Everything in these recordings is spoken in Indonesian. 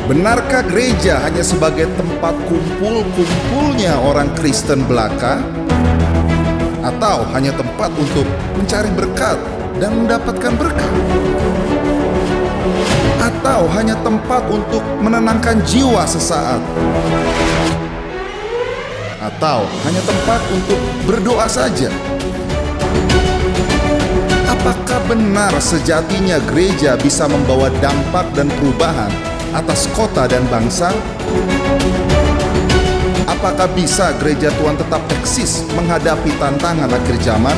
Benarkah gereja hanya sebagai tempat kumpul-kumpulnya orang Kristen belaka? Atau hanya tempat untuk mencari berkat dan mendapatkan berkat? Atau hanya tempat untuk menenangkan jiwa sesaat? Atau hanya tempat untuk berdoa saja? Apakah benar sejatinya gereja bisa membawa dampak dan perubahan atas kota dan bangsa? Apakah bisa gereja Tuhan tetap eksis menghadapi tantangan akhir zaman?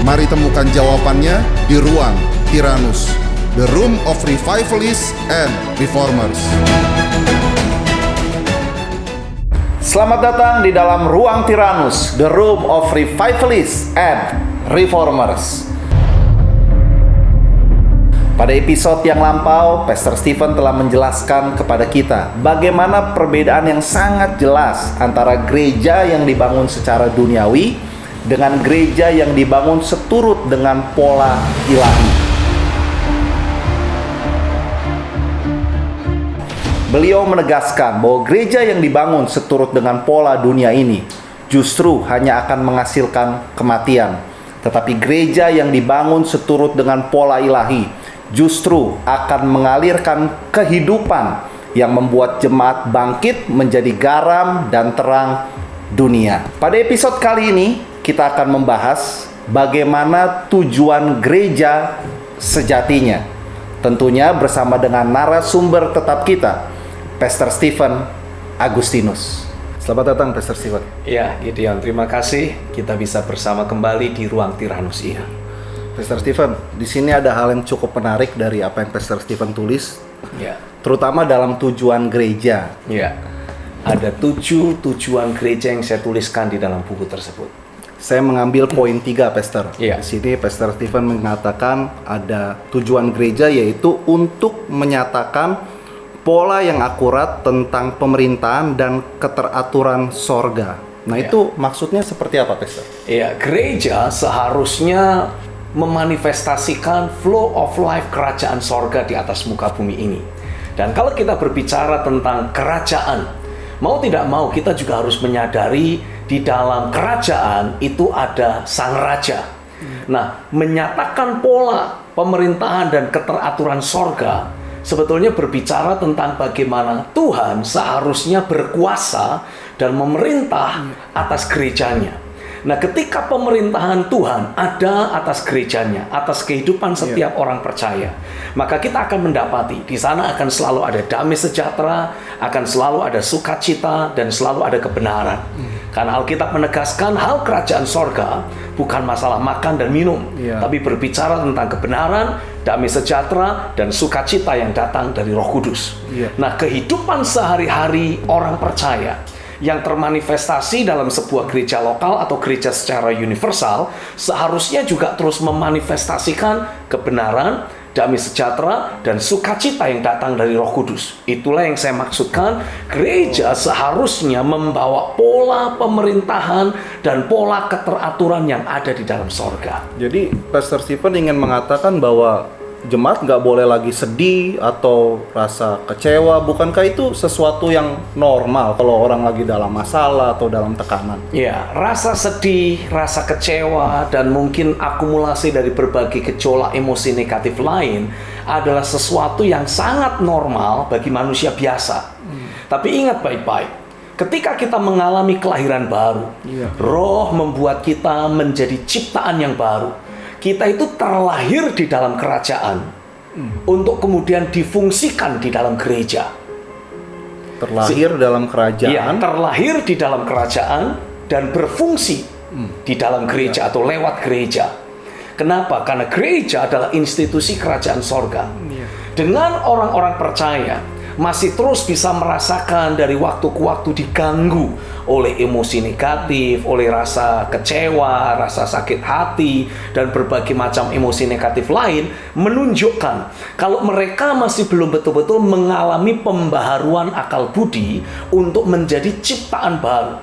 Mari temukan jawabannya di Ruang Tyrannus, The Room of Revivalists and Reformers. Selamat datang di dalam Ruang Tyrannus, The Room of Revivalists and Reformers. Pada episode yang lampau, Pastor Stephen telah menjelaskan kepada kita bagaimana perbedaan yang sangat jelas antara gereja yang dibangun secara duniawi dengan gereja yang dibangun seturut dengan pola ilahi. Beliau menegaskan bahwa gereja yang dibangun seturut dengan pola dunia ini justru hanya akan menghasilkan kematian. Tetapi gereja yang dibangun seturut dengan pola ilahi justru akan mengalirkan kehidupan yang membuat jemaat bangkit menjadi garam dan terang dunia. Pada episode kali ini kita akan membahas bagaimana tujuan gereja sejatinya. Tentunya bersama dengan narasumber tetap kita, Pastor Stephen Agustinus. Selamat datang Pastor Stephen. Ya, Gideon, terima kasih kita bisa bersama kembali di Ruang Tyrannus ini. Pastor Stephen, di sini ada hal yang cukup menarik dari apa yang Pastor Stephen tulis, Ya. terutama dalam tujuan gereja. Ya. Ada 7 tujuan gereja yang saya tuliskan di dalam buku tersebut. Saya mengambil poin 3, Pastor. Iya. Di sini Pastor Stephen mengatakan ada tujuan gereja yaitu untuk menyatakan pola yang akurat tentang pemerintahan dan keteraturan sorga. Nah, Iya. itu maksudnya seperti apa, Pastor? Ya, gereja seharusnya memanifestasikan flow of life kerajaan sorga di atas muka bumi ini. Dan kalau kita berbicara tentang kerajaan, mau tidak mau kita juga harus menyadari di dalam kerajaan itu ada sang raja. Nah, menyatakan pola pemerintahan dan keteraturan sorga sebetulnya berbicara tentang bagaimana Tuhan seharusnya berkuasa dan memerintah atas gerejanya. Nah, ketika pemerintahan Tuhan ada atas gerejanya, atas kehidupan setiap orang percaya, maka kita akan mendapati di sana akan selalu ada damai sejahtera, akan selalu ada sukacita, dan selalu ada kebenaran. Karena Alkitab menegaskan hal kerajaan sorga bukan masalah makan dan minum, tapi berbicara tentang kebenaran, damai sejahtera, dan sukacita yang datang dari Roh Kudus. Nah, kehidupan sehari-hari orang percaya yang termanifestasi dalam sebuah gereja lokal atau gereja secara universal seharusnya juga terus memanifestasikan kebenaran, damai sejahtera, dan sukacita yang datang dari Roh Kudus. Itulah yang saya maksudkan, gereja seharusnya membawa pola pemerintahan dan pola keteraturan yang ada di dalam sorga. Jadi Pastor Stephen ingin mengatakan bahwa jemaat nggak boleh lagi sedih atau rasa kecewa. Bukankah itu sesuatu yang normal kalau orang lagi dalam masalah atau dalam tekanan? Ya, rasa sedih, rasa kecewa, dan mungkin akumulasi dari berbagai gejolak emosi negatif lain adalah sesuatu yang sangat normal bagi manusia biasa. Tapi ingat baik-baik, ketika kita mengalami kelahiran baru, Roh membuat kita menjadi ciptaan yang baru. Kita itu terlahir di dalam kerajaan untuk kemudian difungsikan di dalam gereja. Terlahir dalam kerajaan. Ya, terlahir di dalam kerajaan dan berfungsi di dalam gereja atau lewat gereja. Kenapa? Karena gereja adalah institusi kerajaan sorga. Dengan orang-orang percaya masih terus bisa merasakan dari waktu ke waktu diganggu oleh emosi negatif, oleh rasa kecewa, rasa sakit hati, dan berbagai macam emosi negatif lain, menunjukkan kalau mereka masih belum betul-betul mengalami pembaharuan akal budi untuk menjadi ciptaan baru.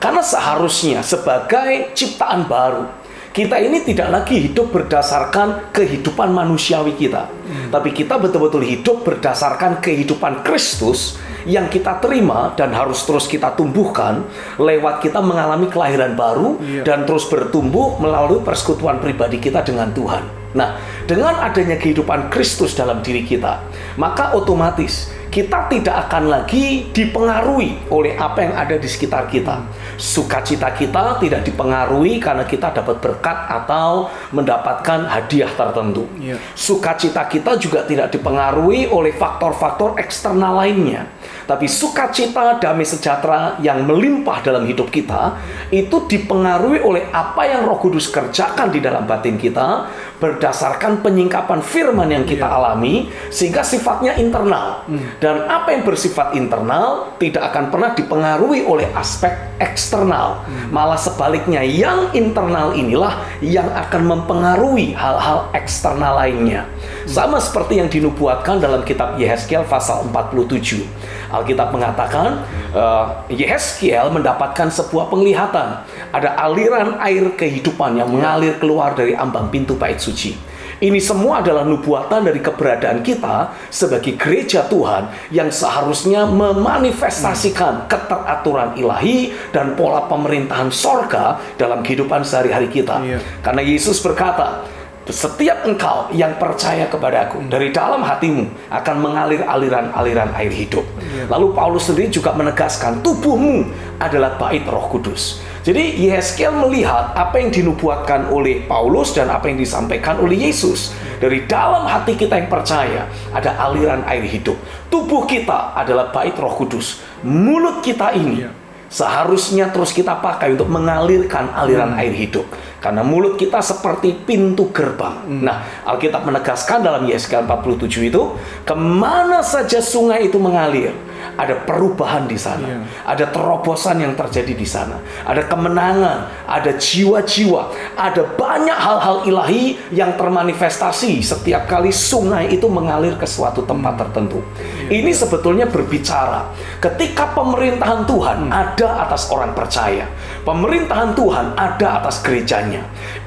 Karena seharusnya sebagai ciptaan baru, Kita ini tidak lagi hidup berdasarkan kehidupan manusiawi kita, tapi kita betul-betul hidup berdasarkan kehidupan Kristus yang kita terima dan harus terus kita tumbuhkan lewat kita mengalami kelahiran baru dan terus bertumbuh melalui persekutuan pribadi kita dengan Tuhan. Nah, dengan adanya kehidupan Kristus dalam diri kita, maka otomatis kita tidak akan lagi dipengaruhi oleh apa yang ada di sekitar kita. Sukacita kita tidak dipengaruhi karena kita dapat berkat atau mendapatkan hadiah tertentu. Sukacita kita juga tidak dipengaruhi oleh faktor-faktor eksternal lainnya. Tapi sukacita, damai sejahtera yang melimpah dalam hidup kita itu dipengaruhi oleh apa yang Roh Kudus kerjakan di dalam batin kita berdasarkan penyingkapan firman yang kita alami, sehingga sifatnya internal. Dan apa yang bersifat internal tidak akan pernah dipengaruhi oleh aspek eksternal. Malah sebaliknya, yang internal inilah yang akan mempengaruhi hal-hal eksternal lainnya. Sama seperti yang dinubuatkan dalam kitab Yehezkiel pasal 47. Alkitab mengatakan Yehezkiel mendapatkan sebuah penglihatan. Ada aliran air kehidupan yang mengalir keluar dari ambang pintu bait suci. Ini semua adalah nubuatan dari keberadaan kita sebagai gereja Tuhan yang seharusnya memanifestasikan keteraturan ilahi dan pola pemerintahan sorga dalam kehidupan sehari-hari kita. Karena Yesus berkata, setiap engkau yang percaya kepadaku, dari dalam hatimu akan mengalir aliran-aliran air hidup. Lalu Paulus sendiri juga menegaskan, tubuhmu adalah bait Roh Kudus. Jadi Yehezkiel melihat apa yang dinubuatkan oleh Paulus dan apa yang disampaikan oleh Yesus. Dari dalam hati kita yang percaya ada aliran air hidup. Tubuh kita adalah bait Roh Kudus. Mulut kita ini seharusnya terus kita pakai untuk mengalirkan aliran air hidup. Karena mulut kita seperti pintu gerbang. Nah, Alkitab menegaskan dalam Yehezkiel 47 itu, kemana saja sungai itu mengalir, ada perubahan di sana. Ada terobosan yang terjadi di sana. Ada kemenangan, ada jiwa-jiwa, ada banyak hal-hal ilahi yang termanifestasi setiap kali sungai itu mengalir ke suatu tempat tertentu. Ini sebetulnya berbicara ketika pemerintahan Tuhan ada atas orang percaya. Pemerintahan Tuhan ada atas gerejanya.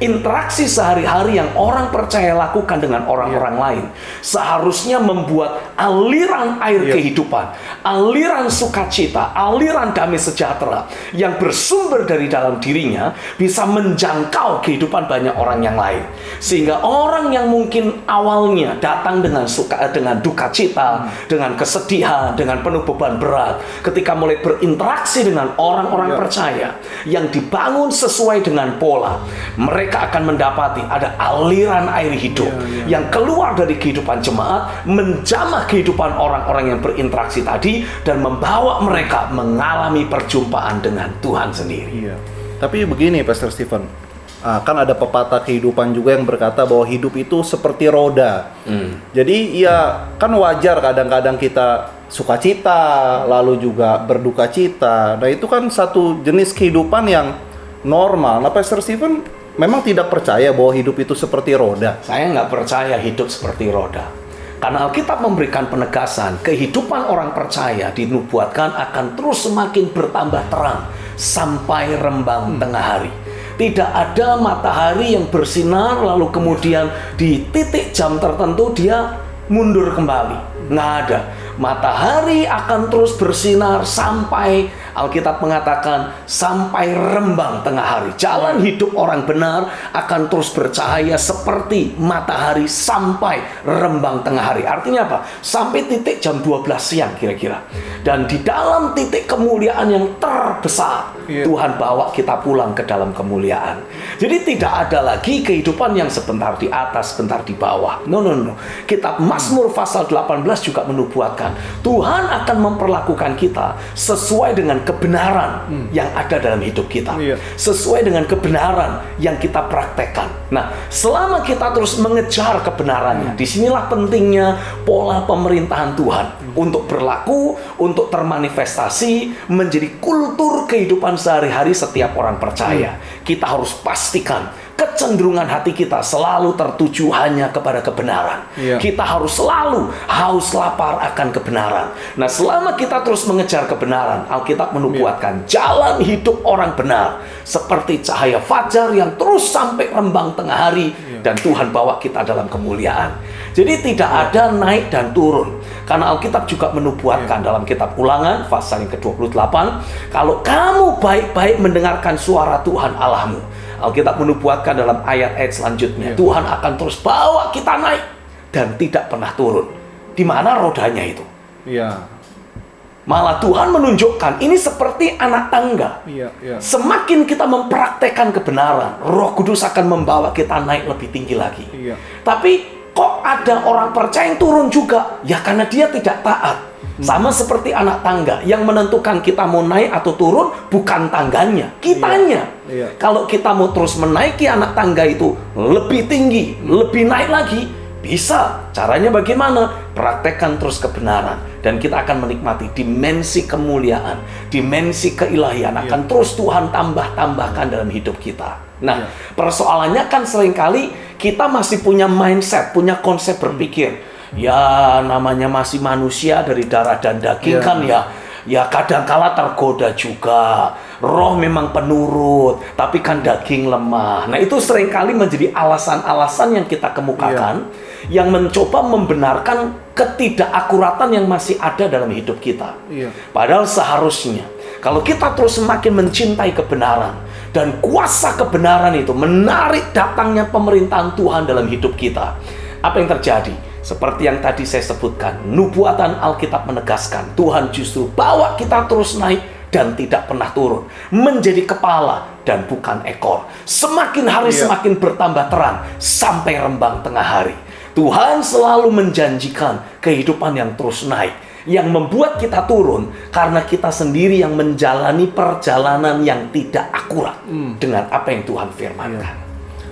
Interaksi sehari-hari yang orang percaya lakukan dengan orang-orang lain seharusnya membuat aliran air kehidupan, aliran sukacita, aliran damai sejahtera yang bersumber dari dalam dirinya bisa menjangkau kehidupan banyak orang yang lain. Sehingga orang yang mungkin awalnya datang dengan duka cita, dengan kesedihan, dengan penuh beban berat, ketika mulai berinteraksi dengan orang-orang percaya yang dibangun sesuai dengan pola, mereka akan mendapati ada aliran air hidup yang keluar dari kehidupan jemaat, menjamah kehidupan orang-orang yang berinteraksi tadi dan membawa mereka mengalami perjumpaan dengan Tuhan sendiri. Tapi begini, Pastor Stephen, kan ada pepatah kehidupan juga yang berkata bahwa hidup itu seperti roda. Jadi ya kan wajar kadang-kadang kita sukacita, lalu juga berduka cita. Nah itu kan satu jenis kehidupan yang normal. Nah Pastor Stephen memang tidak percaya bahwa hidup itu seperti roda. Saya nggak percaya hidup seperti roda. Karena Alkitab memberikan penegasan, kehidupan orang percaya dinubuatkan akan terus semakin bertambah terang sampai rembang tengah hari. Tidak ada matahari yang bersinar lalu kemudian di titik jam tertentu dia mundur kembali. Nggak ada. Matahari akan terus bersinar sampai, Alkitab mengatakan, sampai rembang tengah hari. Jalan hidup orang benar akan terus bercahaya seperti matahari sampai rembang tengah hari. Artinya apa? Sampai titik jam 12 siang kira-kira. Dan di dalam titik kemuliaan yang terbesar, Tuhan bawa kita pulang ke dalam kemuliaan. Jadi tidak ada lagi kehidupan yang sebentar di atas, sebentar di bawah. No. Kitab Mazmur pasal 18 juga menubuatkan Tuhan akan memperlakukan kita sesuai dengan kebenaran yang ada dalam hidup kita, sesuai dengan kebenaran yang kita praktekkan. Nah, selama kita terus mengejar kebenarannya, disinilah pentingnya pola pemerintahan Tuhan untuk berlaku, untuk termanifestasi menjadi kultur kehidupan sehari-hari setiap orang percaya. Kita harus pastikan kecenderungan hati kita selalu tertuju hanya kepada kebenaran. Kita harus selalu haus lapar akan kebenaran. Nah, selama kita terus mengejar kebenaran, Alkitab menubuatkan jalan hidup orang benar seperti cahaya fajar yang terus sampai rembang tengah hari, dan Tuhan bawa kita dalam kemuliaan. Jadi tidak ada naik dan turun. Karena Alkitab juga menubuatkan dalam kitab Ulangan pasal yang ke-28, kalau kamu baik-baik mendengarkan suara Tuhan Allahmu, Alkitab menubuatkan dalam ayat-ayat selanjutnya, Tuhan akan terus bawa kita naik dan tidak pernah turun. Di mana rodanya itu? Malah Tuhan menunjukkan ini seperti anak tangga. Semakin kita mempraktekkan kebenaran, Roh Kudus akan membawa kita naik lebih tinggi lagi. Tapi kok ada orang percaya yang turun juga? Ya karena dia tidak taat. Sama seperti anak tangga, yang menentukan kita mau naik atau turun bukan tangganya, kitanya. Kalau kita mau terus menaiki anak tangga itu lebih tinggi, lebih naik lagi, bisa. Caranya bagaimana? Praktekkan terus kebenaran, dan kita akan menikmati dimensi kemuliaan, dimensi keilahian akan terus Tuhan tambahkan dalam hidup kita. Nah, persoalannya kan seringkali kita masih punya mindset, punya konsep berpikir, ya namanya masih manusia dari darah dan daging kan ya kadangkala tergoda juga. Roh memang penurut, tapi kan daging lemah. Nah, itu seringkali menjadi alasan-alasan yang kita kemukakan, yang mencoba membenarkan ketidakakuratan yang masih ada dalam hidup kita. Padahal seharusnya kalau kita terus semakin mencintai kebenaran, dan kuasa kebenaran itu menarik datangnya pemerintahan Tuhan dalam hidup kita, apa yang terjadi? Seperti yang tadi saya sebutkan, nubuatan Alkitab menegaskan Tuhan justru bawa kita terus naik dan tidak pernah turun, menjadi kepala dan bukan ekor. Semakin hari semakin bertambah terang sampai rembang tengah hari. Tuhan selalu menjanjikan kehidupan yang terus naik, yang membuat kita turun karena kita sendiri yang menjalani perjalanan yang tidak akurat dengan apa yang Tuhan firmankan.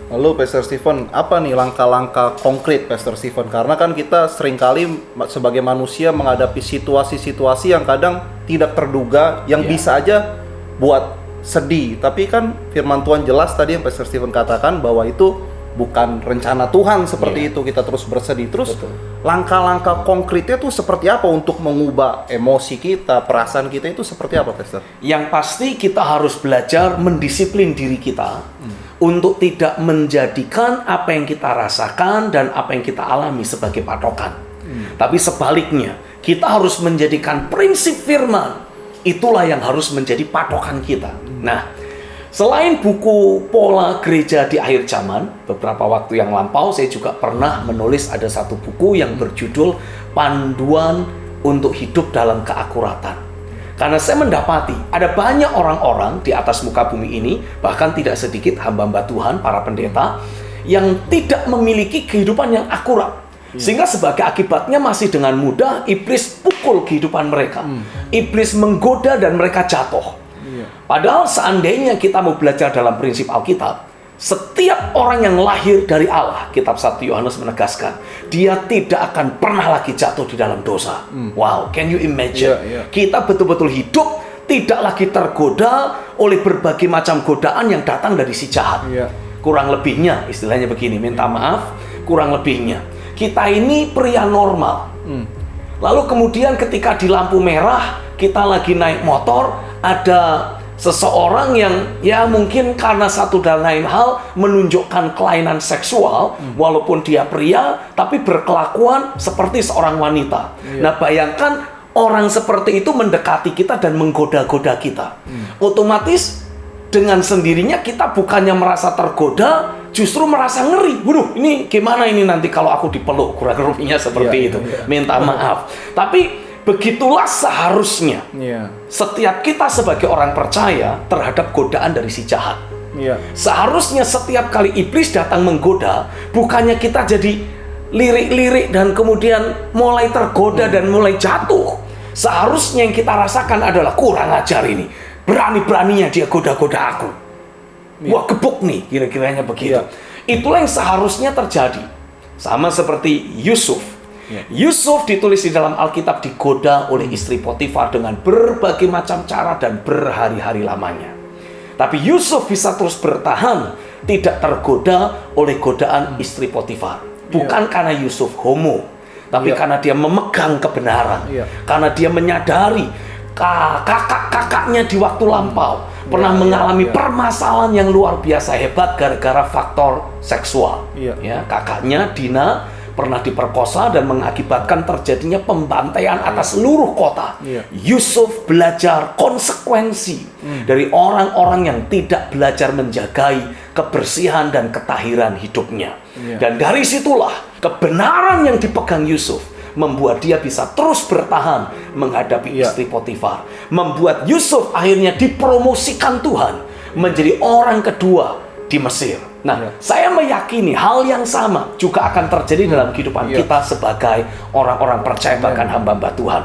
Lalu Pastor Stephen, apa nih langkah-langkah konkret Pastor Stephen? Karena kan kita seringkali sebagai manusia menghadapi situasi-situasi yang kadang tidak terduga, yang bisa aja buat sedih. Tapi kan firman Tuhan jelas tadi yang Pastor Stephen katakan bahwa itu bukan rencana Tuhan seperti itu, kita terus bersedih. Terus langkah-langkah konkretnya tuh seperti apa untuk mengubah emosi kita, perasaan kita itu seperti apa, Pastor? Yang pasti kita harus belajar mendisiplin diri kita untuk tidak menjadikan apa yang kita rasakan dan apa yang kita alami sebagai patokan. Tapi sebaliknya, kita harus menjadikan prinsip firman, itulah yang harus menjadi patokan kita. Nah, selain buku Pola Gereja di Akhir Zaman, beberapa waktu yang lampau saya juga pernah menulis ada satu buku yang berjudul Panduan untuk Hidup dalam Keakuratan. Karena saya mendapati ada banyak orang-orang di atas muka bumi ini, bahkan tidak sedikit hamba-hamba Tuhan, para pendeta, yang tidak memiliki kehidupan yang akurat. Sehingga sebagai akibatnya masih dengan mudah iblis pukul kehidupan mereka. Iblis menggoda dan mereka jatuh. Padahal seandainya kita mau belajar dalam prinsip Alkitab, setiap orang yang lahir dari Allah, kitab 1 Yohanes menegaskan, dia tidak akan pernah lagi jatuh di dalam dosa. Wow, can you imagine? Kita betul-betul hidup tidak lagi tergoda oleh berbagai macam godaan yang datang dari si jahat. Kurang lebihnya, istilahnya begini, minta maaf, kurang lebihnya kita ini pria normal. Lalu kemudian ketika di lampu merah, kita lagi naik motor, ada seseorang yang ya mungkin karena satu dan lain hal menunjukkan kelainan seksual, walaupun dia pria tapi berkelakuan seperti seorang wanita. Nah, bayangkan orang seperti itu mendekati kita dan menggoda-goda kita. Otomatis dengan sendirinya kita bukannya merasa tergoda, justru merasa ngeri. Waduh, ini gimana ini nanti kalau aku dipeluk, kurang lebihnya seperti itu. Minta maaf. Tapi begitulah seharusnya setiap kita sebagai orang percaya terhadap godaan dari si jahat. Seharusnya setiap kali iblis datang menggoda, bukannya kita jadi lirik-lirik dan kemudian mulai tergoda dan mulai jatuh. Seharusnya yang kita rasakan adalah kurang ajar ini. Berani-beraninya dia goda-goda aku. Wah, gebuk nih, kira-kiranya begitu. Itulah yang seharusnya terjadi. Sama seperti Yusuf. Yusuf ditulis di dalam Alkitab digoda oleh istri Potifar dengan berbagai macam cara dan berhari-hari lamanya. Tapi Yusuf bisa terus bertahan tidak tergoda oleh godaan istri Potifar. Bukan karena Yusuf homo, tapi karena dia memegang kebenaran. Karena dia menyadari kakak-kakaknya di waktu lampau pernah mengalami permasalahan yang luar biasa hebat gara-gara faktor seksual. Kakaknya Dina pernah diperkosa dan mengakibatkan terjadinya pembantaian atas seluruh kota. Yusuf belajar konsekuensi dari orang-orang yang tidak belajar menjagai kebersihan dan ketahiran hidupnya. Dan dari situlah kebenaran yang dipegang Yusuf membuat dia bisa terus bertahan menghadapi istri Potifar. Membuat Yusuf akhirnya dipromosikan Tuhan menjadi orang kedua di Mesir. Nah, saya meyakini hal yang sama juga akan terjadi dalam kehidupan kita sebagai orang-orang percaya, bahkan hamba-hamba Tuhan.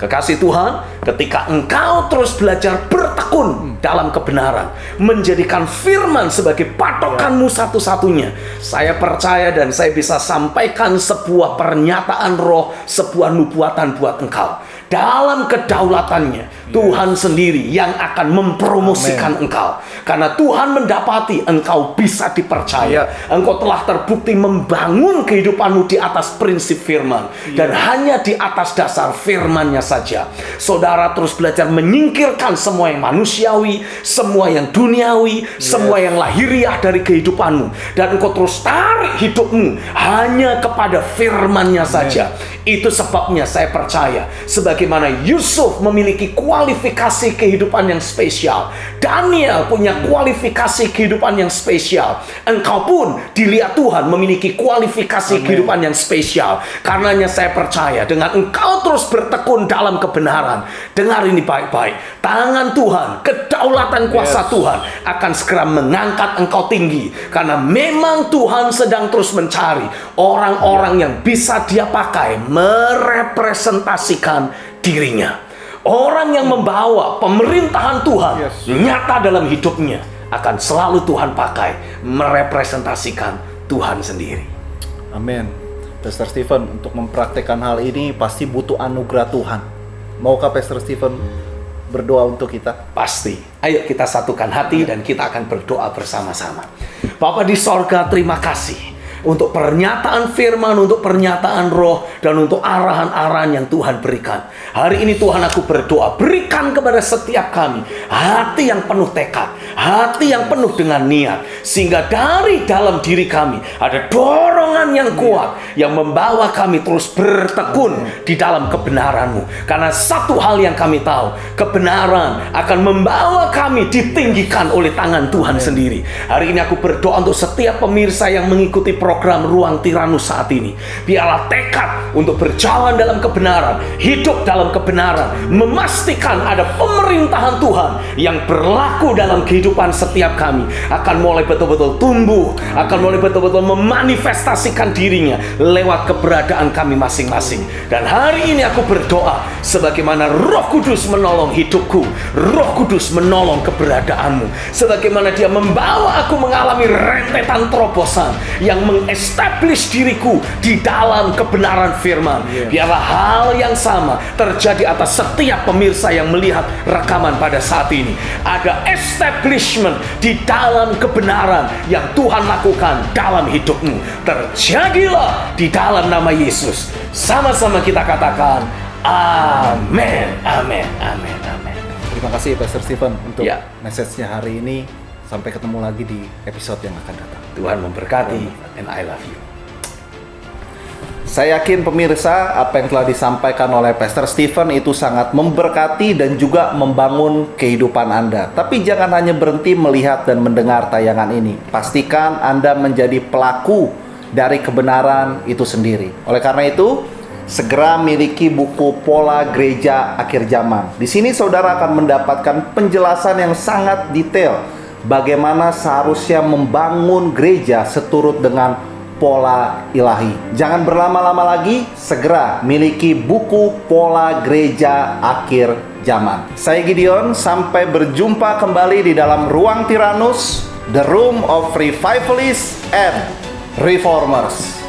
Kekasih Tuhan, ketika engkau terus belajar bertekun dalam kebenaran, menjadikan firman sebagai patokanmu satu-satunya, saya percaya dan saya bisa sampaikan sebuah pernyataan roh, sebuah nubuatan buat engkau. Dalam kedaulatannya, Tuhan sendiri yang akan mempromosikan engkau. Karena Tuhan mendapati engkau bisa dipercaya. Engkau telah terbukti membangun kehidupanmu di atas prinsip firman. Dan hanya di atas dasar firmannya saja. Saudara terus belajar menyingkirkan semua yang manusiawi, semua yang duniawi, semua yang lahiriah dari kehidupanmu. Dan engkau terus tarik hidupmu hanya kepada firmannya saja. Itu sebabnya saya percaya, sebagaimana Yusuf memiliki kualifikasi kehidupan yang spesial, Daniel punya kualifikasi kehidupan yang spesial, engkau pun dilihat Tuhan memiliki kualifikasi kehidupan yang spesial. Karenanya saya percaya dengan engkau terus bertekun dalam kebenaran, dengar ini baik-baik, tangan Tuhan, kedaulatan kuasa Tuhan akan segera mengangkat engkau tinggi. Karena memang Tuhan sedang terus mencari orang-orang yang bisa dia pakai merepresentasikan dirinya. Orang yang membawa pemerintahan Tuhan nyata dalam hidupnya akan selalu Tuhan pakai merepresentasikan Tuhan sendiri. Amin. Pastor Stephen, untuk mempraktekkan hal ini pasti butuh anugerah Tuhan. Maukah Pastor Stephen berdoa untuk kita? Pasti. Ayo kita satukan hati dan kita akan berdoa bersama-sama. Bapa di sorga, terima kasih untuk pernyataan firman, untuk pernyataan roh, dan untuk arahan-arahan yang Tuhan berikan. Hari ini Tuhan, aku berdoa, berikan kepada setiap kami hati yang penuh tekad, hati yang penuh dengan niat, sehingga dari dalam diri kami ada dorongan yang kuat yang membawa kami terus bertekun di dalam kebenaran-Mu. Karena satu hal yang kami tahu, kebenaran akan membawa kami ditinggikan oleh tangan Tuhan sendiri. Hari ini aku berdoa untuk setiap pemirsa yang mengikuti program Ruang Tiranus saat ini. Biarlah tekad untuk berjalan dalam kebenaran, hidup dalam kebenaran, memastikan ada pemerintahan Tuhan yang berlaku dalam kehidupan setiap kami, akan mulai betul-betul tumbuh, akan mulai betul-betul memanifestasikan dirinya lewat keberadaan kami masing-masing. Dan hari ini aku berdoa, sebagaimana Roh Kudus menolong hidupku, Roh Kudus menolong keberadaanmu, sebagaimana Dia membawa aku mengalami rentetan terobosan yang establish diriku di dalam kebenaran firman. Biarlah hal yang sama terjadi atas setiap pemirsa yang melihat rekaman pada saat ini. Ada establishment di dalam kebenaran yang Tuhan lakukan dalam hidupmu. Terjadilah di dalam nama Yesus. Sama-sama kita katakan amin, amin, amin, amin. Terima kasih Pastor Stephen untuk message-nya hari ini. Sampai ketemu lagi di episode yang akan datang. Tuhan memberkati, and I love you. Saya yakin pemirsa, apa yang telah disampaikan oleh Pastor Stephen itu sangat memberkati dan juga membangun kehidupan Anda. Tapi jangan hanya berhenti melihat dan mendengar tayangan ini. Pastikan Anda menjadi pelaku dari kebenaran itu sendiri. Oleh karena itu, segera miliki buku Pola Gereja Akhir Zaman. Di sini saudara akan mendapatkan penjelasan yang sangat detail bagaimana seharusnya membangun gereja seturut dengan pola ilahi. Jangan berlama-lama lagi, segera miliki buku Pola Gereja Akhir Zaman. Saya Gideon, sampai berjumpa kembali di dalam Ruang Tiranus, The Room of Revivalists and Reformers.